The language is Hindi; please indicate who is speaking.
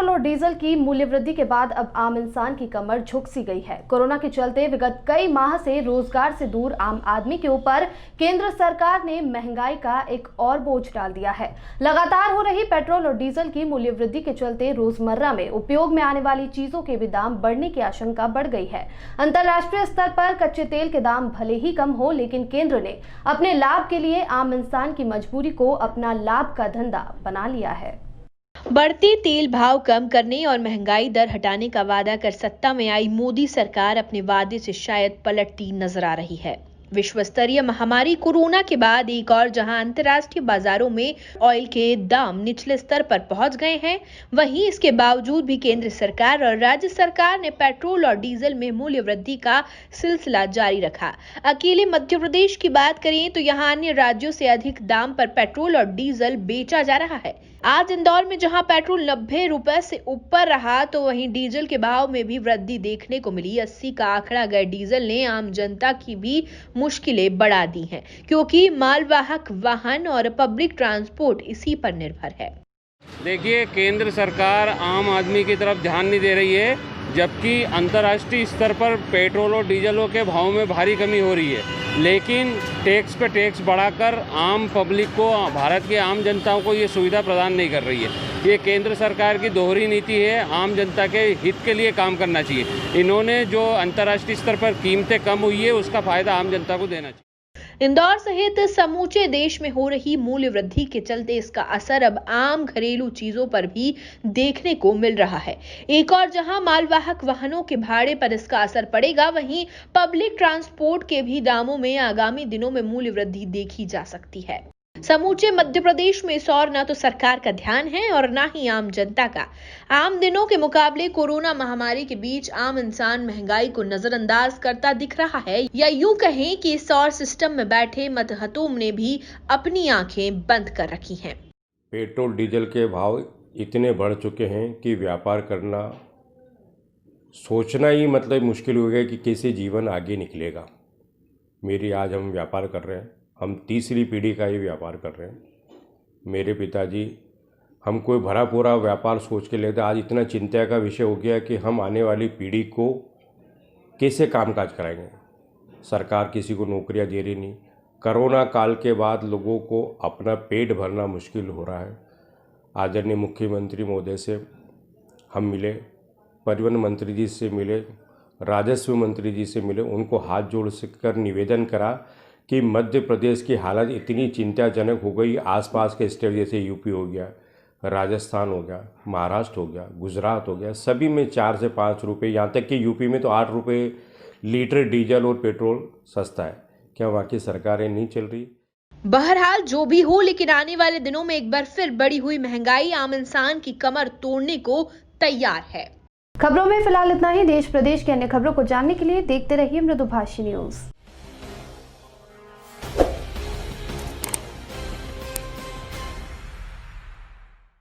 Speaker 1: पेट्रोल और डीजल की मूल्य वृद्धि के बाद अब आम इंसान की कमर झुक सी गई है। कोरोना के चलते विगत कई माह से रोजगार से दूर आम आदमी के ऊपर केंद्र सरकार ने महंगाई का एक और बोझ डाल दिया है। लगातार हो रही पेट्रोल और डीजल की मूल्य वृद्धि के चलते रोजमर्रा में उपयोग में आने वाली चीजों के भी दाम बढ़ने की आशंका बढ़ गई है। अंतर्राष्ट्रीय स्तर पर कच्चे तेल के दाम भले ही कम हो, लेकिन केंद्र ने अपने लाभ के लिए आम इंसान की मजबूरी को अपना लाभ का धंधा बना लिया है।
Speaker 2: बढ़ते तेल भाव कम करने और महंगाई दर हटाने का वादा कर सत्ता में आई मोदी सरकार अपने वादे से शायद पलटती नजर आ रही है। विश्व स्तरीय महामारी कोरोना के बाद एक और जहां अंतर्राष्ट्रीय बाजारों में ऑयल के दाम निचले स्तर पर पहुंच गए हैं, वहीं इसके बावजूद भी केंद्र सरकार और राज्य सरकार ने पेट्रोल और डीजल में मूल्य वृद्धि का सिलसिला जारी रखा। अकेले मध्य प्रदेश की बात करें तो यहां अन्य राज्यों से अधिक दाम पर पेट्रोल और डीजल बेचा जा रहा है। आज इंदौर में जहां पेट्रोल 90 रुपए से ऊपर रहा, तो वहीं डीजल के भाव में भी वृद्धि देखने को मिली। 80 का आंकड़ा गए डीजल ने आम जनता की भी मुश्किलें बढ़ा दी हैं, क्योंकि मालवाहक वाहन और पब्लिक ट्रांसपोर्ट इसी पर निर्भर है।
Speaker 3: देखिए, केंद्र सरकार आम आदमी की तरफ ध्यान नहीं दे रही है, जबकि अंतर्राष्ट्रीय स्तर पर पेट्रोल और डीजलों के भाव में भारी कमी हो रही है। लेकिन टैक्स पे टैक्स बढ़ाकर आम पब्लिक को, भारत के आम जनताओं को ये सुविधा प्रदान नहीं कर रही है। ये केंद्र सरकार की दोहरी नीति है। आम जनता के हित के लिए काम करना चाहिए। इन्होंने जो अंतर्राष्ट्रीय स्तर पर कीमतें कम हुई है, उसका फायदा आम जनता को देना चाहिए।
Speaker 2: इंदौर सहित समूचे देश में हो रही मूल्य वृद्धि के चलते इसका असर अब आम घरेलू चीजों पर भी देखने को मिल रहा है। एक और जहां मालवाहक वाहनों के भाड़े पर इसका असर पड़ेगा, वहीं पब्लिक ट्रांसपोर्ट के भी दामों में आगामी दिनों में मूल्य वृद्धि देखी जा सकती है। समूचे मध्य प्रदेश में इस ओर न तो सरकार का ध्यान है और न ही आम जनता का। आम दिनों के मुकाबले कोरोना महामारी के बीच आम इंसान महंगाई को नजरअंदाज करता दिख रहा है, या यूं कहें कि इस और सिस्टम में बैठे मतहतों ने भी अपनी आंखें बंद कर रखी हैं।
Speaker 4: पेट्रोल डीजल के भाव इतने बढ़ चुके हैं कि व्यापार करना, सोचना ही मतलब मुश्किल हो गया कि कैसे जीवन आगे निकलेगा। आज हम व्यापार कर रहे हैं, हम तीसरी पीढ़ी का ही व्यापार कर रहे हैं। मेरे पिताजी हम कोई भरा पूरा व्यापार सोच के लेते, आज इतना चिंता का विषय हो गया कि हम आने वाली पीढ़ी को कैसे कामकाज कराएंगे। सरकार किसी को नौकरियां दे रही नहीं। कोरोना काल के बाद लोगों को अपना पेट भरना मुश्किल हो रहा है। आदरणीय मुख्यमंत्री महोदय से हम मिले, परिवहन मंत्री जी से मिले, राजस्व मंत्री जी से मिले, उनको हाथ जोड़ कर निवेदन करा कि मध्य प्रदेश की हालत इतनी चिंताजनक हो गई। आसपास के स्टेट जैसे यूपी हो गया, राजस्थान हो गया, महाराष्ट्र हो गया, गुजरात हो गया, सभी में 4 से 5 रुपये, यहाँ तक कि यूपी में तो 8 रुपये लीटर डीजल और पेट्रोल सस्ता है। क्या वहाँ की सरकारें नहीं चल रही?
Speaker 2: बहरहाल जो भी हो, लेकिन आने वाले दिनों में एक बार फिर बढ़ी हुई महंगाई आम इंसान की कमर तोड़ने को तैयार है।
Speaker 1: खबरों में फिलहाल इतना ही। देश प्रदेश की अन्य खबरों को जानने के लिए देखते रहिए मृदुभाषी न्यूज।